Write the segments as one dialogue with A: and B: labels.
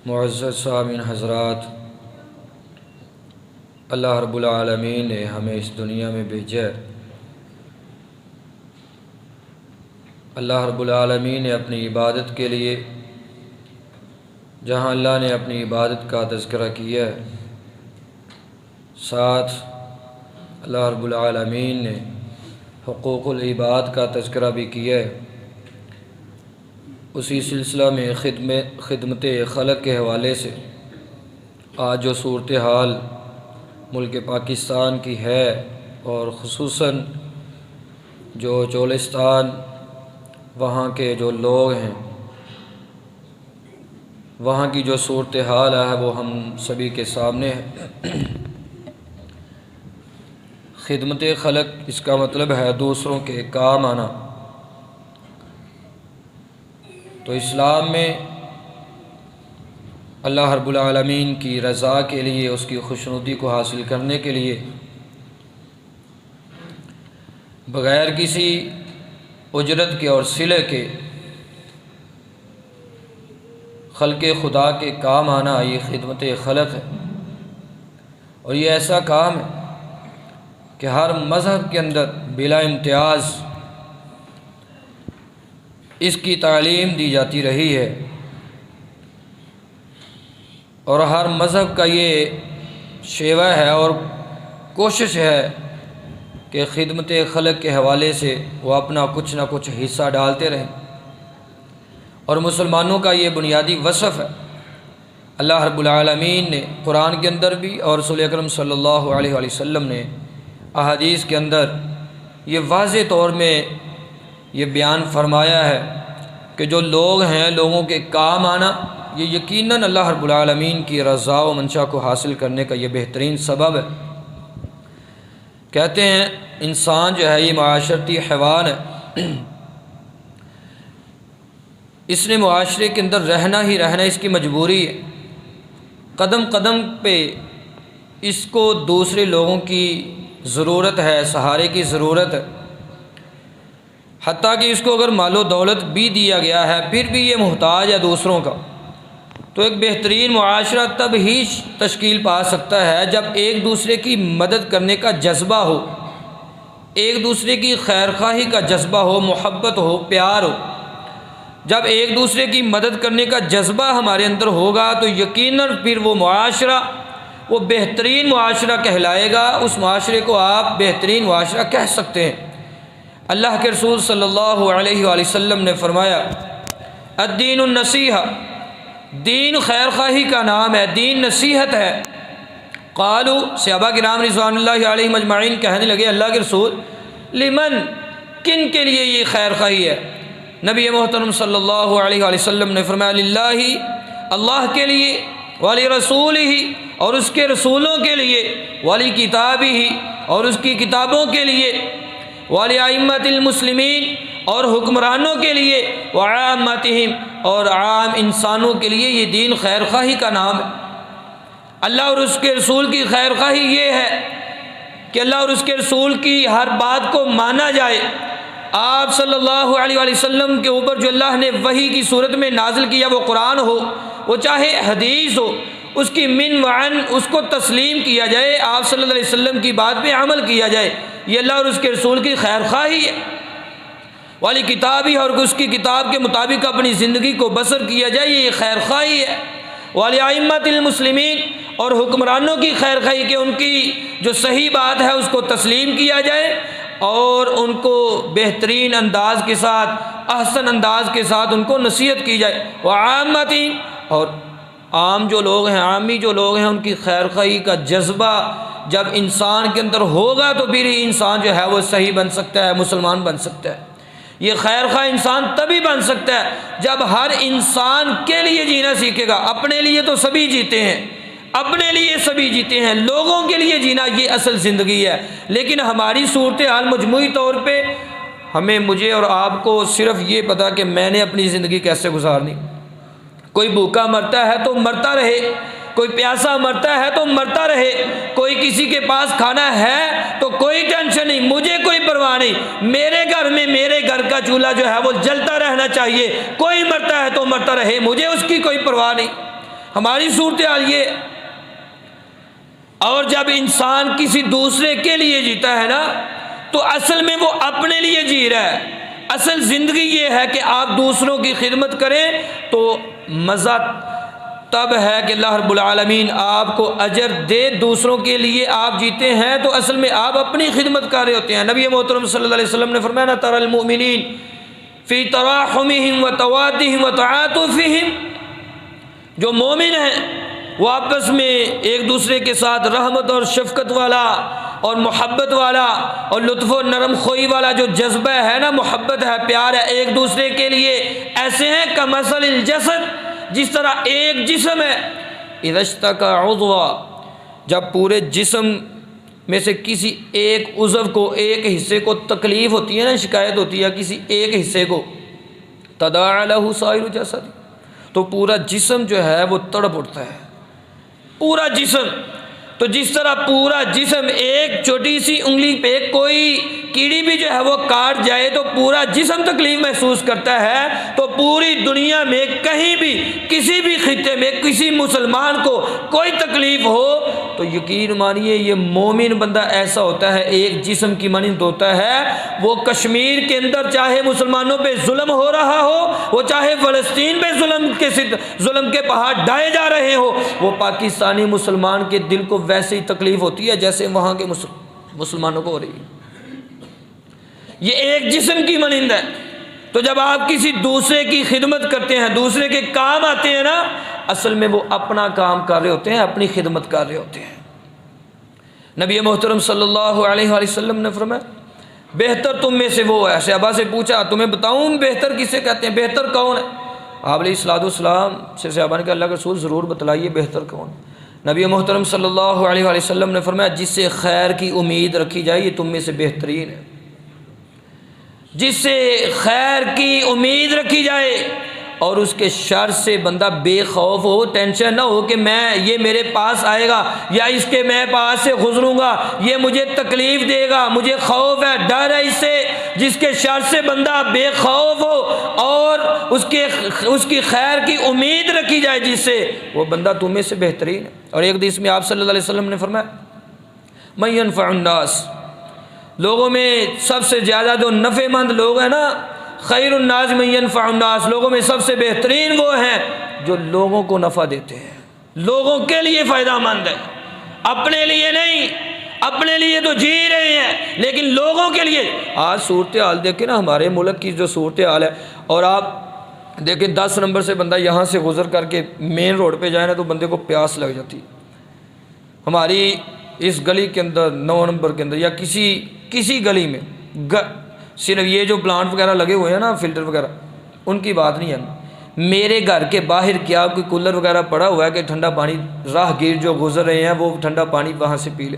A: معزز سامعین حضرات، اللہ رب العالمین نے ہمیں اس دنیا میں بھیجا ہے۔ اللہ رب العالمین نے اپنی عبادت کے لیے، جہاں اللہ نے اپنی عبادت کا تذکرہ کیا ہے، ساتھ اللہ رب العالمین نے حقوق العباد کا تذکرہ بھی کیا ہے۔ اسی سلسلہ میں خدمت خلق کے حوالے سے آج جو صورتحال ملک پاکستان کی ہے، اور خصوصاً جو چولستان وہاں کے جو لوگ ہیں، وہاں کی جو صورتحال ہے وہ ہم سبھی کے سامنے ہے۔ خدمت خلق اس کا مطلب ہے دوسروں کے کام آنا۔ تو اسلام میں اللہ رب العالمین کی رضا کے لیے، اس کی خوشنودی کو حاصل کرنے کے لیے، بغیر کسی اجرت کے اور صلے کے خلق خدا کے کام آنا، یہ خدمت خلق ہے۔ اور یہ ایسا کام ہے کہ ہر مذہب کے اندر بلا امتیاز اس کی تعلیم دی جاتی رہی ہے، اور ہر مذہب کا یہ شیوہ ہے اور کوشش ہے کہ خدمت خلق کے حوالے سے وہ اپنا کچھ نہ کچھ حصہ ڈالتے رہیں، اور مسلمانوں کا یہ بنیادی وصف ہے۔ اللہ رب العالمین نے قرآن کے اندر بھی، اور رسول اکرم صلی اللہ علیہ وآلہ وسلم نے احادیث کے اندر یہ واضح طور میں یہ بیان فرمایا ہے کہ جو لوگ ہیں، لوگوں کے کام آنا، یہ یقیناً اللہ رب العالمین کی رضا و منشا کو حاصل کرنے کا یہ بہترین سبب ہے۔ کہتے ہیں انسان جو ہے یہ معاشرتی حیوان ہے، اس نے معاشرے کے اندر رہنا ہی رہنا، اس کی مجبوری ہے۔ قدم قدم پہ اس کو دوسرے لوگوں کی ضرورت ہے، سہارے کی ضرورت ہے، حتیٰ کہ اس کو اگر مال و دولت بھی دیا گیا ہے پھر بھی یہ محتاج ہے دوسروں کا۔ تو ایک بہترین معاشرہ تب ہی تشکیل پا سکتا ہے جب ایک دوسرے کی مدد کرنے کا جذبہ ہو، ایک دوسرے کی خیر خواہی کا جذبہ ہو، محبت ہو، پیار ہو۔ جب ایک دوسرے کی مدد کرنے کا جذبہ ہمارے اندر ہوگا تو یقیناً پھر وہ معاشرہ وہ بہترین معاشرہ کہلائے گا، اس معاشرے کو آپ بہترین معاشرہ کہہ سکتے ہیں۔ اللہ کے رسول صلی اللہ علیہ وآلہ وسلم نے فرمایا، الدین النصیحہ، دین خیر خواہی کا نام ہے، دین نصیحت ہے۔ قالوا، صحابہ کرام رضوان اللہ علیہم اجمعین کہنے لگے، اللہ کے رسول، لمن، کن کے لیے یہ خیر خواہی ہے؟ نبی محترم صلی اللہ علیہ وآلہ وسلم نے فرمایا، للہ، اللہ کے لیے، ولرسولہ، اور اس کے رسولوں کے لیے، ولکتابہ، اور اس کی کتابوں کے لیے، ولائمۃ المسلمین، اور حکمرانوں کے لیے، وعامتہم، اور عام انسانوں کے لیے یہ دین خیر خواہی کا نام ہے۔ اللہ اور اس کے رسول کی خیر خواہی یہ ہے کہ اللہ اور اس کے رسول کی ہر بات کو مانا جائے۔ آپ صلی اللہ علیہ وآلہ وسلم کے اوپر جو اللہ نے وحی کی صورت میں نازل کیا، وہ قرآن ہو، وہ چاہے حدیث ہو، اس کی من وعن اس کو تسلیم کیا جائے، آپ صلی اللہ علیہ وسلم کی بات پہ عمل کیا جائے، یہ اللہ اور اس کے رسول کی خیر خواہی ہے۔ والی کتابی، اور اس کی کتاب کے مطابق اپنی زندگی کو بسر کیا جائے، یہ خیر خواہی ہے۔ والی ائمۃ المسلمین، اور حکمرانوں کی خیر خواہی کہ ان کی جو صحیح بات ہے اس کو تسلیم کیا جائے اور ان کو بہترین انداز کے ساتھ، احسن انداز کے ساتھ ان کو نصیحت کی جائے۔ وعامتہم، اور عام جو لوگ ہیں، عامی جو لوگ ہیں، ان کی خیر خواہی کا جذبہ جب انسان کے اندر ہوگا تو پھر انسان جو ہے وہ صحیح بن سکتا ہے، مسلمان بن سکتا ہے۔ یہ خیر خواہ انسان تبھی بن سکتا ہے جب ہر انسان کے لیے جینا سیکھے گا۔ اپنے لیے تو سبھی جیتے ہیں، اپنے لیے سبھی جیتے ہیں، لوگوں کے لیے جینا یہ اصل زندگی ہے۔ لیکن ہماری صورتحال مجموعی طور پہ مجھے اور آپ کو صرف یہ پتا کہ میں نے اپنی زندگی کیسے گزارنی۔ کوئی بھوکا مرتا ہے تو مرتا رہے، کوئی پیاسا مرتا ہے تو مرتا رہے، کوئی کسی کے پاس کھانا ہے تو کوئی ٹینشن نہیں، مجھے کوئی پرواہ نہیں، میرے گھر میں میرے گھر کا چولہا جو ہے وہ جلتا رہنا چاہیے، کوئی مرتا ہے تو مرتا رہے، مجھے اس کی کوئی پرواہ نہیں۔ ہماری صورتحال یہ. اور جب انسان کسی دوسرے کے لیے جیتا ہے نا تو اصل میں وہ اپنے لیے جی رہا ہے. اصل زندگی یہ ہے کہ آپ دوسروں کی خدمت کریں تو مزہ تب ہے کہ اللہ رب العالمین آپ کو اجر دے. دوسروں کے لیے آپ جیتے ہیں تو اصل میں آپ اپنی خدمت کر رہے ہوتے ہیں. نبی محترم صلی اللہ علیہ وسلم نے فرمایا ترى المؤمنین فی تراحمہم وتوادہم وتعاطفہم، جو مومن ہیں وہ آپس میں ایک دوسرے کے ساتھ رحمت اور شفقت والا اور محبت والا اور لطف و نرم خوئی والا جو جذبہ ہے نا، محبت ہے، پیار ہے ایک دوسرے کے لیے، ایسے ہیں کمثل الجسد، جس طرح ایک جسم ہے اذا اشتکى عضوا، جب پورے جسم میں سے کسی ایک عضو کو، ایک حصے کو تکلیف ہوتی ہے نا، شکایت ہوتی ہے کسی ایک حصے کو، تداعى له سائر الجسد، تو پورا جسم جو ہے وہ تڑپ اٹھتا ہے، پورا جسم. تو جس طرح پورا جسم ایک چھوٹی سی انگلی پہ کوئی کیڑی بھی جو ہے وہ کاٹ جائے تو پورا جسم تکلیف محسوس کرتا ہے، تو پوری دنیا میں کہیں بھی کسی بھی خطے میں کسی مسلمان کو کوئی تکلیف ہو تو یقین مانیے یہ مومن بندہ ایسا ہوتا ہے، ایک جسم کی مانند ہوتا ہے. وہ کشمیر کے اندر چاہے مسلمانوں پہ ظلم ہو رہا ہو، وہ چاہے فلسطین پہ ظلم کے پہاڑ ڈھائے جا رہے ہو، وہ پاکستانی مسلمان کے دل کو ویسے ہی تکلیف ہوتی ہے جیسے وہاں کے مسلمانوں کو ہو رہی ہے. یہ ایک جسم کی مانند ہے. تو جب آپ کسی دوسرے کی خدمت کرتے ہیں، دوسرے کے کام آتے ہیں نا، اصل میں وہ اپنا کام کر رہے ہوتے ہیں، اپنی خدمت کر رہے ہوتے ہیں. نبی محترم صلی اللہ علیہ وآلہ وسلم نے فرمایا بہتر تم میں سے وہ ہے. صحابہ سے پوچھا تمہیں بتاؤں بہتر کسے کہتے ہیں، بہتر کون ہے؟ آپ علیہ الصلوۃ والسلام سے صحابہ نے کہا اللہ کے رسول ضرور بتلائیے بہتر کون. نبی محترم صلی اللہ علیہ وآلہ وسلم نے فرمایا جس سے خیر کی امید رکھی جائے یہ تم میں سے بہترین ہے. جس سے خیر کی امید رکھی جائے اور اس کے شر سے بندہ بے خوف ہو، ٹینشن نہ ہو کہ یہ میرے پاس آئے گا یا اس کے میں پاس سے گزروں گا، یہ مجھے تکلیف دے گا، مجھے خوف ہے، ڈر ہے اس سے. جس کے شر سے بندہ بے خوف ہو اور اس کی خیر کی امید رکھی جائے جس سے، وہ بندہ تم میں سے بہترین ہے. اور ایک حدیث میں آپ صلی اللہ علیہ وسلم نے فرمایا من ينفع الناس، لوگوں میں سب سے زیادہ جو نفع مند لوگ ہیں نا، خیر الناس من ينفع الناس، لوگوں میں سب سے بہترین وہ ہیں جو لوگوں کو نفع دیتے ہیں، لوگوں کے لیے فائدہ مند ہے، اپنے لیے نہیں. اپنے لیے تو جی رہے ہیں لیکن لوگوں کے لیے. آج صورتحال دیکھیں نا ہمارے ملک کی جو صورتحال ہے، اور آپ دیکھیں 10 نمبر سے بندہ یہاں سے گزر کر کے مین روڈ پہ جائے نا تو بندے کو پیاس لگ جاتی. ہماری اس گلی کے اندر 9 نمبر کے اندر یا کسی گلی میں صرف یہ جو پلانٹ وغیرہ لگے ہوئے ہیں نا، فلٹر وغیرہ، ان کی بات نہیں ہے. میرے گھر کے باہر کیا کوئی کولر وغیرہ پڑا ہوا ہے کہ ٹھنڈا پانی راہ گیر جو گزر رہے ہیں وہ ٹھنڈا پانی وہاں سے پی لے.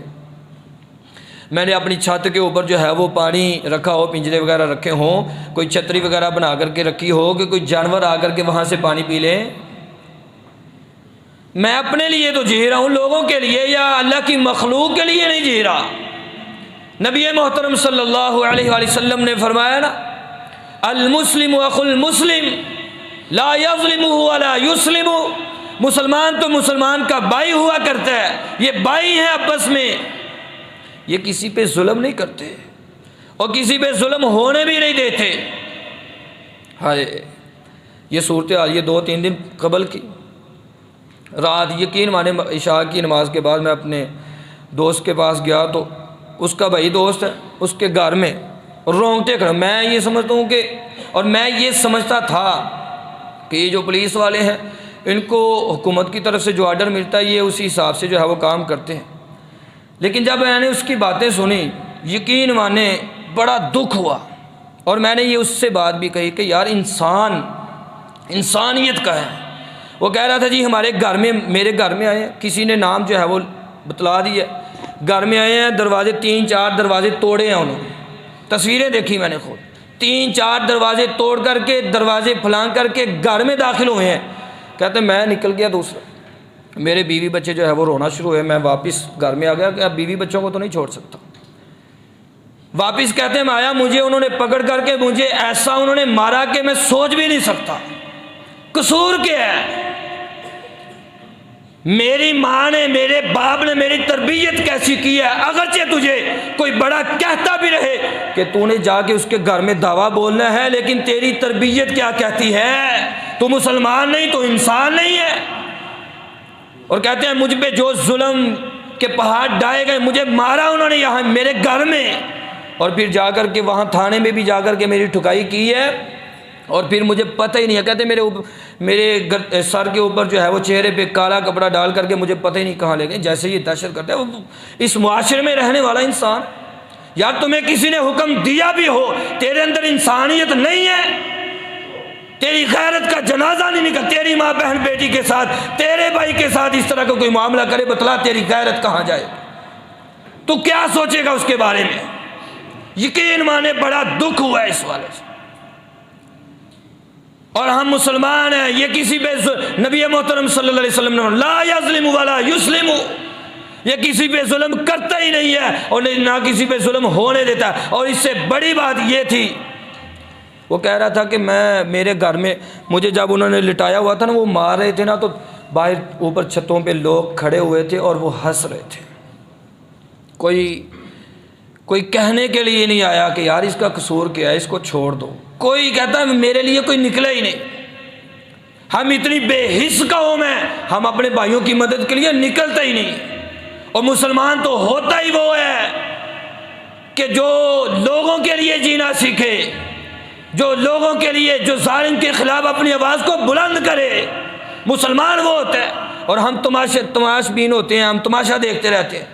A: میں نے اپنی چھت کے اوپر جو ہے وہ پانی رکھا ہو، پنجرے وغیرہ رکھے ہوں، کوئی چھتری وغیرہ بنا کر کے رکھی ہو کہ کوئی جانور آ کر کے وہاں سے پانی پی لے. میں اپنے لیے تو جی رہا ہوں، لوگوں کے لیے یا اللہ کی مخلوق کے لیے نہیں جی رہا. نبی محترم صلی اللہ علیہ وآلہ وسلم نے فرمایا نا المسلم اخو المسلم لا یظلمہ ولا یسلم، مسلمان تو مسلمان کا بھائی ہوا کرتا ہے، یہ بھائی ہیں آپس میں، یہ کسی پہ ظلم نہیں کرتے اور کسی پہ ظلم ہونے بھی نہیں دیتے. ہائے یہ صورتحال یہ 2-3 دن قبل کی رات، یقین مانے عشاء کی نماز کے بعد میں اپنے دوست کے پاس گیا تو اس کا بھائی دوست ہے، اس کے گھر میں رونگٹے کھڑے. میں یہ سمجھتا ہوں کہ، اور میں یہ سمجھتا تھا کہ یہ جو پولیس والے ہیں ان کو حکومت کی طرف سے جو آرڈر ملتا ہے یہ اسی حساب سے جو ہے وہ کام کرتے ہیں. لیکن جب میں نے اس کی باتیں سنی یقین مانے بڑا دکھ ہوا، اور میں نے یہ اس سے بات بھی کہی کہ یار انسان انسانیت کا ہے. وہ کہہ رہا تھا جی ہمارے گھر میں، میرے گھر میں آئے ہیں، کسی نے نام جو ہے وہ بتلا دیا، گھر میں آئے ہیں، دروازے 3-4 دروازے توڑے ہیں انہوں نے. تصویریں دیکھی میں نے خود، 3-4 دروازے توڑ کر کے دروازے پھلانگ کر کے گھر میں داخل ہوئے ہیں. کہتے ہیں میں نکل گیا دوسرا، میرے بیوی بچے جو ہے وہ رونا شروع ہوئے، میں واپس گھر میں آ گیا کہ اب بیوی بچوں کو تو نہیں چھوڑ سکتا. واپس کہتے ہیں میں آیا، مجھے انہوں نے پکڑ کر کے مجھے ایسا انہوں نے مارا کہ میں سوچ بھی نہیں سکتا قصور کیا ہے. میری ماں نے، میرے باپ نے میری تربیت کیسی کی ہے، اگرچہ تجھے کوئی بڑا کہتا بھی رہے کہ تو نے جا کے اس کے گھر میں دعویٰ بولنا ہے، لیکن تیری تربیت کیا کہتی ہے؟ تو مسلمان نہیں، تو انسان نہیں ہے۔ اور کہتے ہیں مجھ پہ جو ظلم کے پہاڑ ڈھائے گئے، مجھے مارا انہوں نے یہاں میرے گھر میں، اور پھر جا کر کے وہاں تھانے میں بھی جا کر کے میری ٹھکائی کی ہے، اور پھر مجھے پتہ ہی نہیں ہے۔ کہتے میرے سر کے اوپر جو ہے وہ چہرے پہ کالا کپڑا ڈال کر کے مجھے پتہ ہی نہیں کہاں لے گئے۔ جیسے یہ دہشت کرتا ہے وہ اس معاشرے میں رہنے والا انسان، یار تمہیں کسی نے حکم دیا بھی ہو، تیرے اندر انسانیت نہیں ہے، تیری غیرت کا جنازہ نہیں نکل، تیری ماں بہن بیٹی کے ساتھ، تیرے بھائی کے ساتھ اس طرح کا کوئی معاملہ کرے، بتلا تیری غیرت کہاں جائے؟ تو کیا سوچے گا اس کے بارے میں؟ یقین مانے بڑا دکھ ہوا ہے اس والے سے۔ اور ہم مسلمان ہیں، یہ کسی پہ نبی محترم صلی اللہ علیہ وسلم نے لا یظلم ولا یسلم، یہ کسی پہ ظلم کرتا ہی نہیں ہے اور نہ کسی پہ ظلم ہونے دیتا ہے۔ اور اس سے بڑی بات یہ تھی، وہ کہہ رہا تھا کہ میرے گھر میں مجھے جب انہوں نے لٹایا ہوا تھا نا، وہ مار رہے تھے نا، تو باہر اوپر چھتوں پہ لوگ کھڑے ہوئے تھے اور وہ ہنس رہے تھے۔ کوئی کہنے کے لیے نہیں آیا کہ یار اس کا قصور کیا ہے، اس کو چھوڑ دو۔ کوئی کہتا ہے میرے لیے کوئی نکلا ہی نہیں۔ ہم اتنی بے حس قوم ہیں، ہم اپنے بھائیوں کی مدد کے لیے نکلتے ہی نہیں۔ اور مسلمان تو ہوتا ہی وہ ہے کہ جو لوگوں کے لیے جینا سیکھے، جو لوگوں کے لیے، جو ظالم کے خلاف اپنی آواز کو بلند کرے، مسلمان وہ ہوتا ہے۔ اور ہم تماش بین ہوتے ہیں، ہم تماشا دیکھتے رہتے ہیں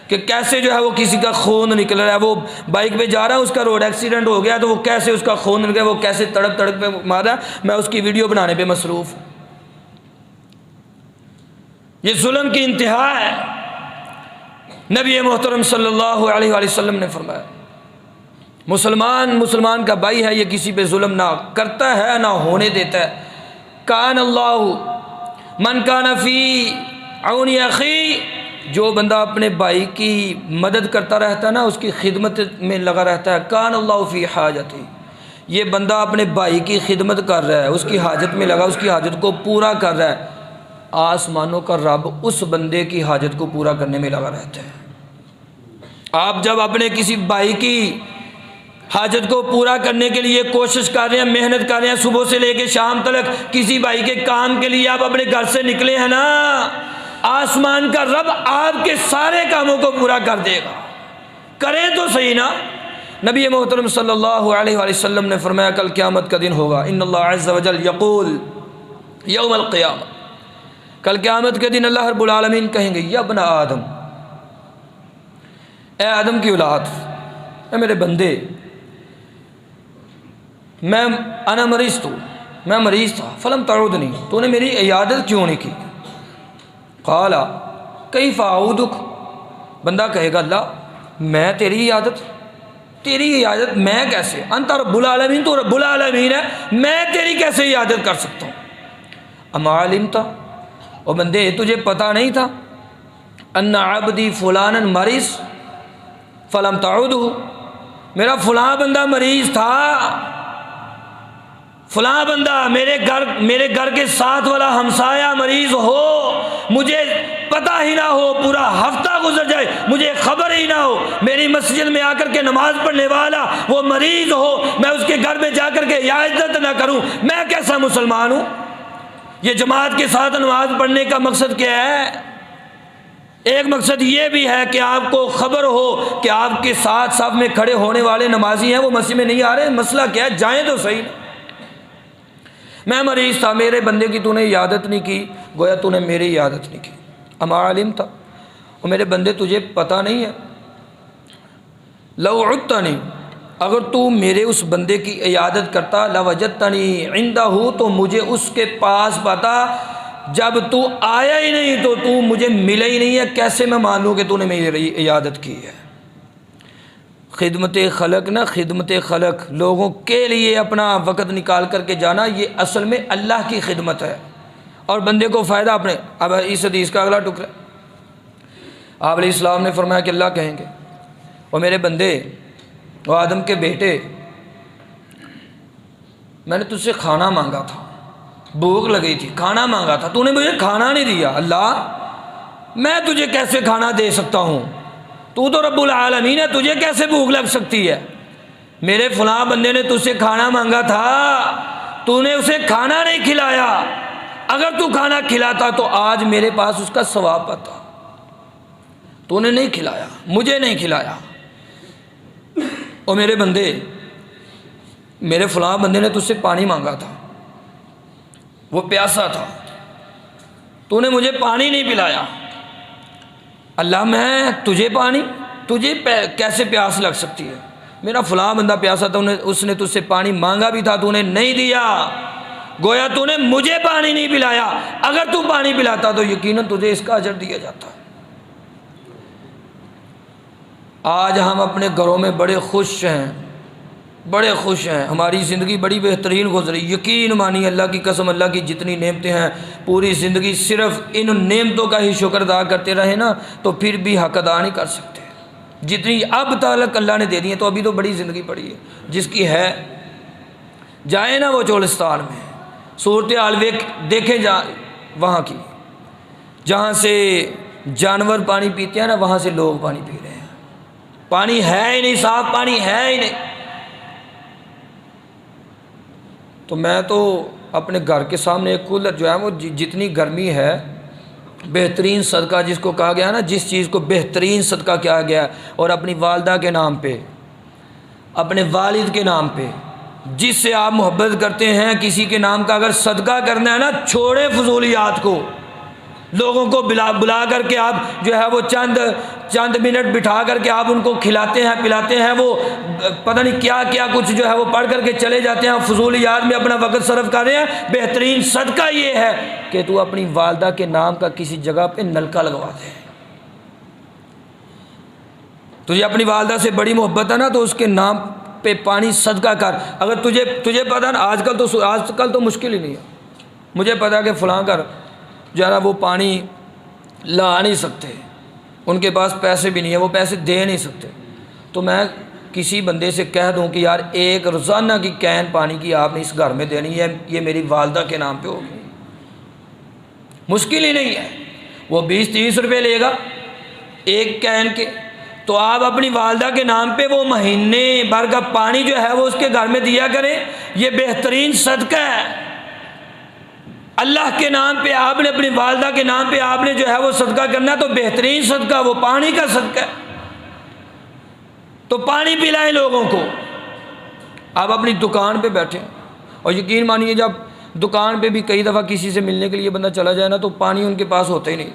A: کہ کیسے جو ہے وہ کسی کا خون نکل رہا ہے، وہ بائک پہ جا رہا ہے، اس کا روڈ ایکسیڈنٹ ہو گیا تو وہ کیسے اس کا خون نکل گیا، وہ کیسے تڑپ تڑپ پہ مار رہا ہے، میں اس کی ویڈیو بنانے پہ مصروف ہوں۔ یہ ظلم کی انتہا ہے۔ نبی محترم صلی اللہ علیہ وآلہ وسلم نے فرمایا مسلمان کا بھائی ہے، یہ کسی پہ ظلم نہ کرتا ہے نہ ہونے دیتا ہے۔ کان اللہ من کان فی عون اخی، جو بندہ اپنے بھائی کی مدد کرتا رہتا ہے نا، اس کی خدمت میں لگا رہتا ہے، کان اللہ فی حاجتی، یہ بندہ اپنے بھائی کی خدمت کر رہا ہے، اس کی حاجت میں لگا، اس کی حاجت کو پورا کر رہا ہے، آسمانوں کا رب اس بندے کی حاجت کو پورا کرنے میں لگا رہتا ہے۔ آپ جب اپنے کسی بھائی کی حاجت کو پورا کرنے کے لیے کوشش کر رہے ہیں، محنت کر رہے ہیں، صبح سے لے کے شام تک کسی بھائی کے کام کے لیے آپ اپنے گھر سے نکلے ہیں نا، آسمان کا رب آپ کے سارے کاموں کو پورا کر دے گا۔ کریں تو صحیح نا۔ نبی محترم صلی اللہ علیہ وآلہ وسلم نے فرمایا کل قیامت کا دن ہوگا، ان اللہ عز وجل یقول یوم القیامہ، کل قیامت کے دن اللہ رب العالمین کہیں گے یا ابن آدم، اے آدم کی اولاد، اے میرے بندے، انا مریض تو، میں مریض تھا، فلم تعودنی، تو نے میری عیادت کیوں نہیں کی؟ قال کیف اعودک، بندہ کہے گا اللہ میں تیری عیادت میں کیسے، انت رب العالمین، تو رب العالمین ہے، میں تیری کیسے عیادت کر سکتا ہوں؟ اما علمت، اور بندے تجھے پتہ نہیں تھا، ان عبدی فلانا مریض فلم تعودہ، میرا فلاں بندہ مریض تھا، فلاں بندہ میرے گھر کے ساتھ والا ہمسایہ مریض ہو، مجھے پتہ ہی نہ ہو، پورا ہفتہ گزر جائے مجھے خبر ہی نہ ہو، میری مسجد میں آ کر کے نماز پڑھنے والا وہ مریض ہو، میں اس کے گھر میں جا کر کے عیادت نہ کروں، میں کیسا مسلمان ہوں؟ یہ جماعت کے ساتھ نماز پڑھنے کا مقصد کیا ہے؟ ایک مقصد یہ بھی ہے کہ آپ کو خبر ہو کہ آپ کے ساتھ صف میں کھڑے ہونے والے نمازی ہیں، وہ مسجد میں نہیں آ رہے، مسئلہ کیا ہے؟ جائیں تو صحیح۔ میں مریض تھا، میرے بندے کی تو نے عیادت نہیں کی، گویا تو نے میری عیادت نہیں کی۔ اما علم تھا، اور میرے بندے تجھے پتہ نہیں ہے، لو عدتنی، اگر تو میرے اس بندے کی عیادت کرتا، لوجدتنی عندہ، تو مجھے اس کے پاس پاتا، جب تو آیا ہی نہیں تو مجھے ملا ہی نہیں ہے، کیسے میں مانوں کہ تو نے میری عیادت کی ہے؟ خدمت خلق نا، خدمت خلق، لوگوں کے لیے اپنا وقت نکال کر کے جانا، یہ اصل میں اللہ کی خدمت ہے، اور بندے کو فائدہ اپنے۔ اب اس حدیث کا اگلا ٹکڑا، آپ علیہ السلام نے فرمایا کہ اللہ کہیں گے اور میرے بندے، وہ آدم کے بیٹے، میں نے تجھ سے کھانا مانگا تھا، بھوک لگی تھی، کھانا مانگا تھا، تو نے مجھے کھانا نہیں دیا، اللہ میں تجھے کیسے کھانا دے سکتا ہوں؟ تو رب العالمین ہے، تجھے کیسے بھوک لگ سکتی ہے؟ میرے فلاں بندے نے تجھ سے کھانا مانگا تھا، تو نے اسے کھانا نہیں کھلایا، اگر تو کھانا کھلاتا تو آج میرے پاس اس کا ثواب آتا، تو نے نہیں کھلایا، مجھے نہیں کھلایا۔ اور میرے بندے، میرے فلاں بندے نے تجھ سے پانی مانگا تھا، وہ پیاسا تھا، تو نے مجھے پانی نہیں پلایا۔ اللہ، میں تجھے کیسے پیاس لگ سکتی ہے؟ میرا فلاں بندہ پیاسا تھا، اس نے تجھ سے پانی مانگا بھی تھا، تو نے نہیں دیا، گویا تو نے مجھے پانی نہیں پلایا۔ اگر تو پانی پلاتا تو یقیناً تجھے اس کا اجر دیا جاتا۔ آج ہم اپنے گھروں میں بڑے خوش ہیں، ہماری زندگی بڑی بہترین گزری۔ یقین مانیے، اللہ کی قسم، اللہ کی جتنی نعمتیں ہیں، پوری زندگی صرف ان نعمتوں کا ہی شکر ادا کرتے رہے نا تو پھر بھی حق ادا نہیں کر سکتے۔ جتنی اب تک اللہ نے دے دی ہیں، تو ابھی تو بڑی زندگی پڑی ہے۔ جس کی ہے جائے نا وہ چولستان میں، صورتحال دیکھیں وہاں کی، جہاں سے جانور پانی پیتے ہیں نا، وہاں سے لوگ پانی پی رہے ہیں۔ پانی ہے ہی نہیں، صاف پانی ہے ہی نہیں۔ تو میں تو اپنے گھر کے سامنے ایک کولر جو ہے وہ جتنی گرمی ہے، بہترین صدقہ جس کو کہا گیا نا، جس چیز کو بہترین صدقہ کیا گیا، اور اپنی والدہ کے نام پہ، اپنے والد کے نام پہ، جس سے آپ محبت کرتے ہیں، کسی کے نام کا اگر صدقہ کرنا ہے نا، چھوڑے فضولیات کو، لوگوں کو بلا کر کے آپ جو ہے وہ چند منٹ بٹھا کر کے آپ ان کو کھلاتے ہیں پلاتے ہیں، وہ پتہ نہیں کیا کچھ جو ہے وہ پڑھ کر کے چلے جاتے ہیں، فضولیات میں اپنا وقت صرف کر رہے ہیں۔ بہترین صدقہ یہ ہے کہ تو اپنی والدہ کے نام کا کسی جگہ پہ نلکا لگوا دے۔ تجھے اپنی والدہ سے بڑی محبت ہے نا، تو اس کے نام پہ پانی صدقہ کر۔ اگر تجھے پتہ نا، آج کل تو مشکل ہی نہیں ہے، مجھے پتا کہ فلاں گھر جو ہے نا وہ پانی لا نہیں سکتے، ان کے پاس پیسے بھی نہیں ہیں، وہ پیسے دے نہیں سکتے، تو میں کسی بندے سے کہہ دوں کہ یار ایک روزانہ کی کین پانی کی آپ نے اس گھر میں دینی ہے، یہ میری والدہ کے نام پہ ہوگی۔ مشکل ہی نہیں ہے، وہ 20-30 روپے لے گا ایک کین کے، تو آپ اپنی والدہ کے نام پہ وہ مہینے بھر کا پانی جو ہے وہ اس کے گھر میں دیا کریں۔ یہ بہترین صدقہ ہے۔ اللہ کے نام پہ آپ نے، اپنی والدہ کے نام پہ آپ نے جو ہے وہ صدقہ کرنا، تو بہترین صدقہ وہ پانی کا صدقہ ہے۔ تو پانی پلائیں لوگوں کو۔ آپ اپنی دکان پہ بیٹھے، اور یقین مانیے جب دکان پہ بھی کئی دفعہ کسی سے ملنے کے لیے بندہ چلا جائے نا، تو پانی ان کے پاس ہوتا ہی نہیں۔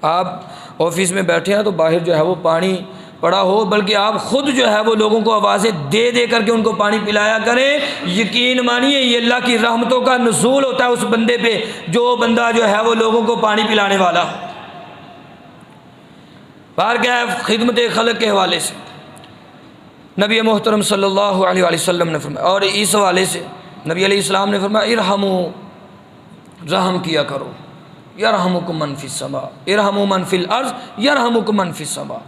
A: آپ آفس میں بیٹھے ہیں تو باہر جو ہے وہ پانی پڑا ہو، بلکہ آپ خود جو ہے وہ لوگوں کو آوازیں دے کر کے ان کو پانی پلایا کریں۔ یقین مانیے یہ اللہ کی رحمتوں کا نزول ہوتا ہے اس بندے پہ، جو بندہ جو ہے وہ لوگوں کو پانی پلانے والا ہو۔ بار کیا ہے، خدمت خلق کے حوالے سے نبی محترم صلی اللہ علیہ وآلہ وسلم نے فرمایا، اور اس حوالے سے نبی علیہ السلام نے فرمایا، ارحموا، رحم کیا کرو، یرحمکم من فی السماء، ارحموا من فی الارض یرحمکم من فی السماء۔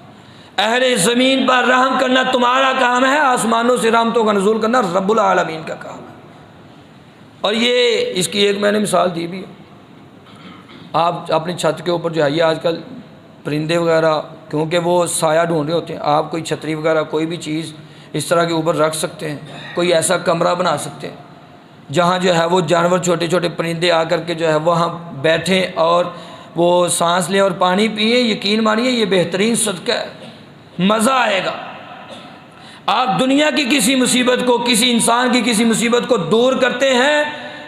A: اہل زمین پر رحم کرنا تمہارا کام ہے، آسمانوں سے رحمتوں کا نزول کرنا رب العالمین کا کام ہے۔ اور یہ اس کی ایک میں نے مثال دی بھی ہے۔ آپ اپنی چھت کے اوپر جو ہے، یہ آج کل پرندے وغیرہ کیونکہ وہ سایہ ڈھونڈ رہے ہوتے ہیں، آپ کوئی چھتری وغیرہ کوئی بھی چیز اس طرح کے اوپر رکھ سکتے ہیں، کوئی ایسا کمرہ بنا سکتے ہیں جہاں جو ہے وہ جانور چھوٹے چھوٹے پرندے آ کر کے جو ہے وہاں بیٹھیں اور وہ سانس لیں اور پانی پئیں۔ یقین مانیے یہ بہترین صدقہ ہے، مزہ آئے گا۔ آپ دنیا کی کسی مصیبت کو، کسی انسان کی کسی مصیبت کو دور کرتے ہیں،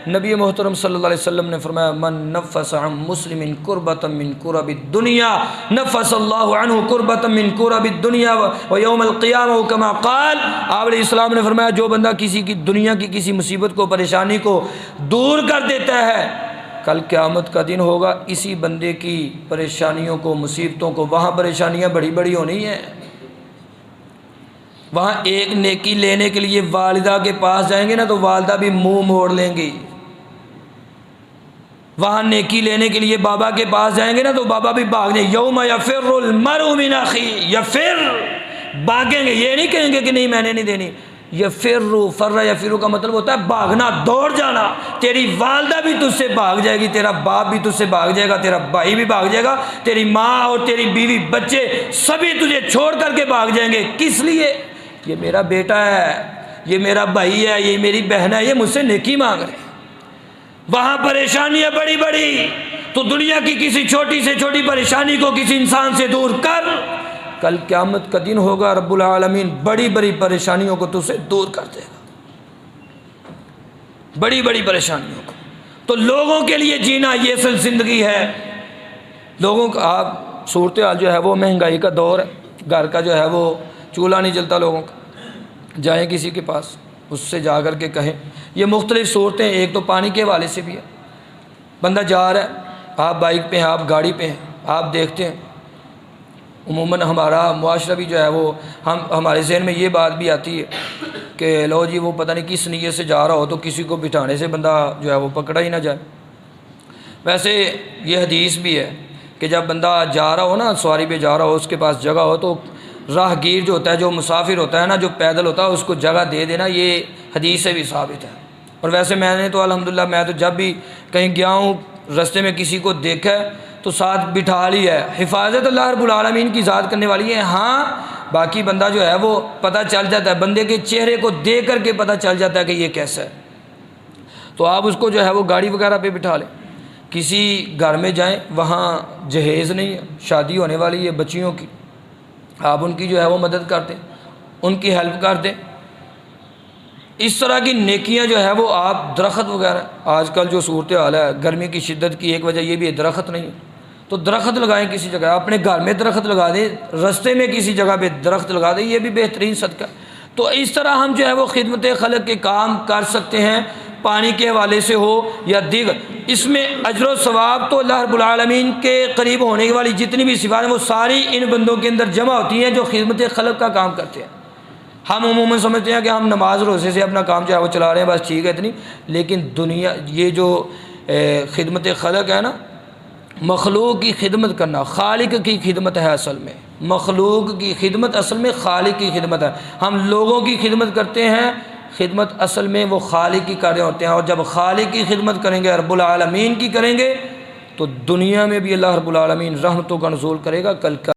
A: نبی محترم صلی اللہ علیہ وسلم نے فرمایا، من نفس عن مسلم کربۃ من کرب الدنیا نفس اللہ عنہ کربۃ من کرب الدنیا ویوم القیامہ کما قال۔ آپ علیہ السلام نے فرمایا، جو بندہ کسی کی دنیا کی کسی مصیبت کو، پریشانی کو دور کر دیتا ہے، کل قیامت کا دن ہوگا اسی بندے کی پریشانیوں کو، مصیبتوں کو، وہاں پریشانیاں بڑی بڑی ہونی ہیں، وہاں ایک نیکی لینے کے لیے والدہ کے پاس جائیں گے نا تو والدہ بھی منہ موڑ لیں گی، وہاں نیکی لینے کے لیے بابا کے پاس جائیں گے نا تو بابا بھی بھاگ جائیں گے۔ یوم یفر المرء من اخیہ، یفر، بھاگیں گے، یہ نہیں کہیں گے کہ نہیں میں نے نہیں دینی، یفروا فر یفروا کا مطلب ہوتا ہے بھاگنا، دوڑ جانا۔ تیری والدہ بھی تجھ سے بھاگ جائے گی، تیرا باپ بھی تجھ سے بھاگ جائے گا، تیرا بھائی بھی بھاگ جائے گا، تیری ماں اور تیری بیوی بچے سبھی تجھے چھوڑ کر کے بھاگ جائیں گے۔ کس لیے؟ یہ میرا بیٹا ہے، یہ میرا بھائی ہے، یہ میری بہن ہے، یہ مجھ سے نیکی مانگ رہے ہیں۔ وہاں پریشانیاں بڑی بڑی، تو دنیا کی کسی چھوٹی سے چھوٹی پریشانی کو کسی انسان سے دور کر، کل قیامت کا دن ہوگا، رب العالمین بڑی بڑی پریشانیوں کو تجھ سے دور کر دے گا، بڑی بڑی پریشانیوں کو۔ تو لوگوں کے لیے جینا یہ اصل زندگی ہے۔ لوگوں کا آپ صورتحال جو ہے وہ مہنگائی کا دور ہے، گھر کا جو ہے وہ چولہا نہیں جلتا لوگوں کا، جائیں کسی کے پاس، اس سے جا کر کے کہیں۔ یہ مختلف صورتیں، ایک تو پانی کے حوالے سے بھی ہے، بندہ جا رہا ہے، آپ بائک پہ ہیں، آپ گاڑی پہ ہیں، آپ دیکھتے ہیں عموماً ہمارا معاشرہ بھی جو ہے وہ ہمارے ذہن میں یہ بات بھی آتی ہے کہ لو جی وہ پتہ نہیں کس نیت سے جا رہا ہو تو کسی کو بٹھانے سے بندہ جو ہے وہ پکڑا ہی نہ جائے۔ ویسے یہ حدیث بھی ہے کہ جب بندہ جا رہا ہو نا، سواری پہ جا رہا ہو، اس کے پاس جگہ ہو، تو راہ گیر جو ہوتا ہے، جو مسافر ہوتا ہے نا، جو پیدل ہوتا ہے، اس کو جگہ دے دینا، یہ حدیث سے بھی ثابت ہے۔ اور ویسے میں نے تو الحمدللہ میں تو جب بھی کہیں گیا ہوں، رستے میں کسی کو دیکھا ہے تو ساتھ بٹھا لی ہے۔ حفاظت اللہ رب العالمین کی ذات کرنے والی ہے۔ ہاں باقی بندہ جو ہے وہ پتہ چل جاتا ہے، بندے کے چہرے کو دیکھ کر کے پتہ چل جاتا ہے کہ یہ کیسا ہے، تو آپ اس کو جو ہے وہ گاڑی وغیرہ پہ بٹھا لیں۔ کسی گھر میں جائیں، وہاں جہیز نہیں ہے، شادی ہونے والی ہے بچیوں کی، آپ ان کی جو ہے وہ مدد کر دیں، ان کی ہیلپ کر دیں۔ اس طرح کی نیکیاں جو ہے وہ آپ درخت وغیرہ، آج کل جو صورتحال ہے گرمی کی شدت کی ایک وجہ یہ بھی ہے درخت نہیں ہے، تو درخت لگائیں کسی جگہ، اپنے گھر میں درخت لگا دیں، رستے میں کسی جگہ پہ درخت لگا دیں، یہ بھی بہترین صدقہ۔ تو اس طرح ہم جو ہے وہ خدمت خلق کے کام کر سکتے ہیں، پانی کے حوالے سے ہو یا دیگر۔ اس میں اجر و ثواب تو اللہ رب العالمین کے قریب ہونے والی جتنی بھی صفات ہیں وہ ساری ان بندوں کے اندر جمع ہوتی ہیں جو خدمت خلق کا کام کرتے ہیں۔ ہم عموماً سمجھتے ہیں کہ ہم نماز روزے سے اپنا کام جو ہے وہ چلا رہے ہیں، بس ٹھیک ہے اتنی، لیکن دنیا یہ جو خدمت خلق ہے نا، مخلوق کی خدمت کرنا خالق کی خدمت ہے اصل میں، مخلوق کی خدمت اصل میں خالق کی خدمت ہے۔ ہم لوگوں کی خدمت کرتے ہیں، خدمت اصل میں وہ خالق کی کر رہے ہوتے ہیں، اور جب خالق کی خدمت کریں گے، رب العالمین کی کریں گے، تو دنیا میں بھی اللہ رب العالمین رحمتوں کا نزول کرے گا، کل کا